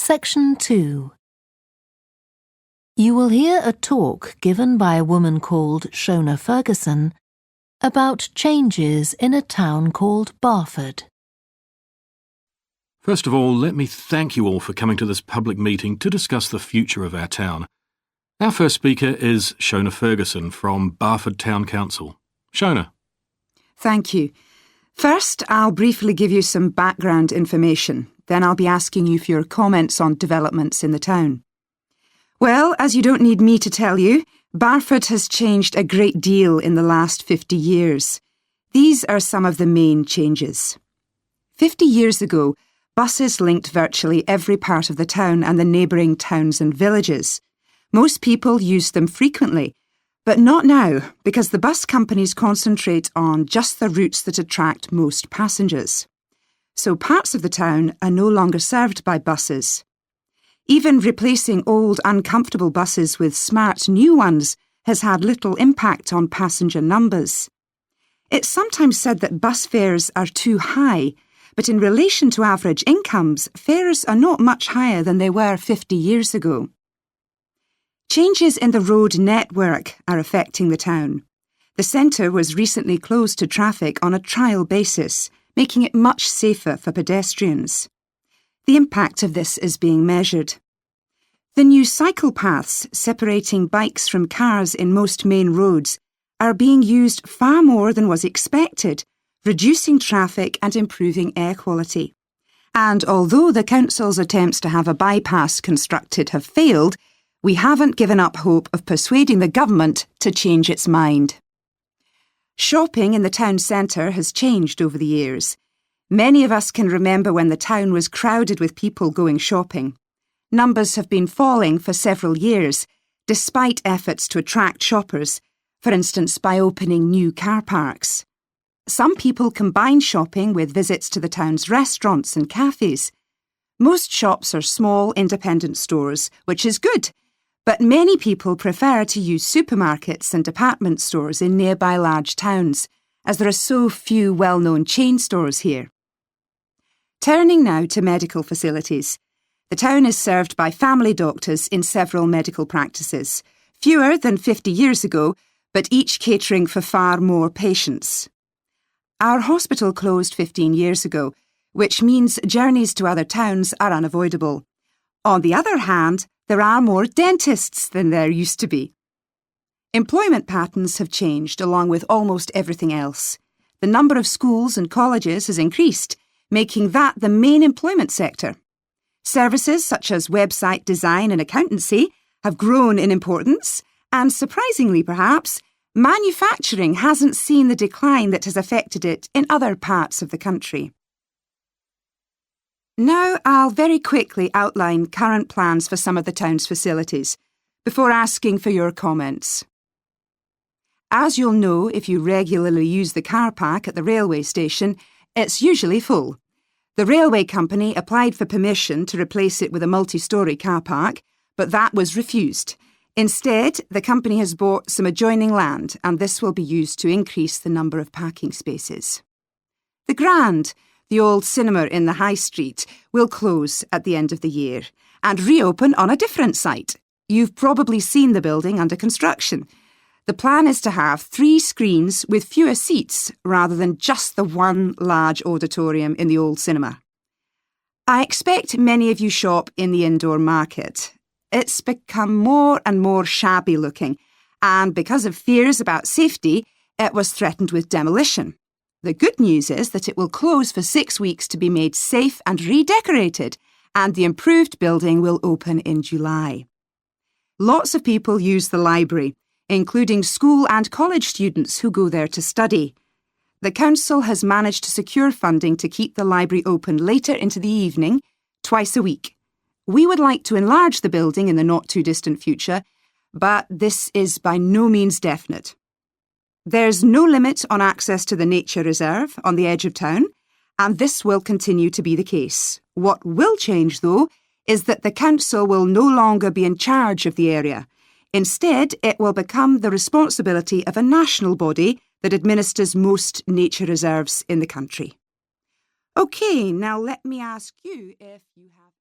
Section 2. You will hear a talk given by a woman called Shona Ferguson about changes in a town called Barford. First of all, let me thank you all for coming to this public meeting to discuss the future of our town. Our first speaker is Shona Ferguson from Barford Town Council. Shona. Thank you. First, I'll briefly give you some background information. Then I'll be asking you for your comments on developments in the town. Well, as you don't need me to tell you, Barford has changed a great deal in the last 50 years. These are some of the main changes. 50 years ago, buses linked virtually every part of the town and the neighbouring towns and villages. Most people used them frequently, but not now, because the bus companies concentrate on just the routes that attract most passengers. So parts of the town are no longer served by buses. Even replacing old, uncomfortable buses with smart new ones has had little impact on passenger numbers. It's sometimes said that bus fares are too high, but in relation to average incomes, fares are not much higher than they were 50 years ago. Changes in the road network are affecting the town. The centre was recently closed to traffic on a trial basis, making it much safer for pedestrians. The impact of this is being measured. The new cycle paths separating bikes from cars in most main roads are being used far more than was expected, reducing traffic and improving air quality. And although the council's attempts to have a bypass constructed have failed, we haven't given up hope of persuading the government to change its mind. Shopping in the town centre has changed over the years. Many of us can remember when the town was crowded with people going shopping. Numbers have been falling for several years, despite efforts to attract shoppers, for instance by opening new car parks. Some people combine shopping with visits to the town's restaurants and cafes. Most shops are small, independent stores, which is good, but many people prefer to use supermarkets and department stores in nearby large towns, as there are so few well-known chain stores here. Turning now to medical facilities. The town is served by family doctors in several medical practices, fewer than 50 years ago, but each catering for far more patients. Our hospital closed 15 years ago, which means journeys to other towns are unavoidable. On the other hand, there are more dentists than there used to be. Employment patterns have changed along with almost everything else. The number of schools and colleges has increased, making that the main employment sector. Services such as website design and accountancy have grown in importance, and surprisingly perhaps, manufacturing hasn't seen the decline that has affected it in other parts of the country. Now I'll very quickly outline current plans for some of the town's facilities, before asking for your comments. As you'll know if you regularly use the car park at the railway station, it's usually full. The railway company applied for permission to replace it with a multi-storey car park, but that was refused. Instead, the company has bought some adjoining land, and this will be used to increase the number of parking spaces. The Grand, the old cinema in the High Street, will close at the end of the year and reopen on a different site. You've probably seen the building under construction. The plan is to have 3 screens with fewer seats rather than just the one large auditorium in the old cinema. I expect many of you shop in the indoor market. It's become more and more shabby looking, and because of fears about safety, it was threatened with demolition. The good news is that it will close for 6 weeks to be made safe and redecorated, and the improved building will open in July. Lots of people use the library, including school and college students who go there to study. The council has managed to secure funding to keep the library open later into the evening, twice a week. We would like to enlarge the building in the not-too-distant future, but this is by no means definite. There's no limit on access to the nature reserve on the edge of town, and this will continue to be the case. What will change, though, is that the council will no longer be in charge of the area. Instead, it will become the responsibility of a national body that administers most nature reserves in the country. OK, now let me ask you if you have...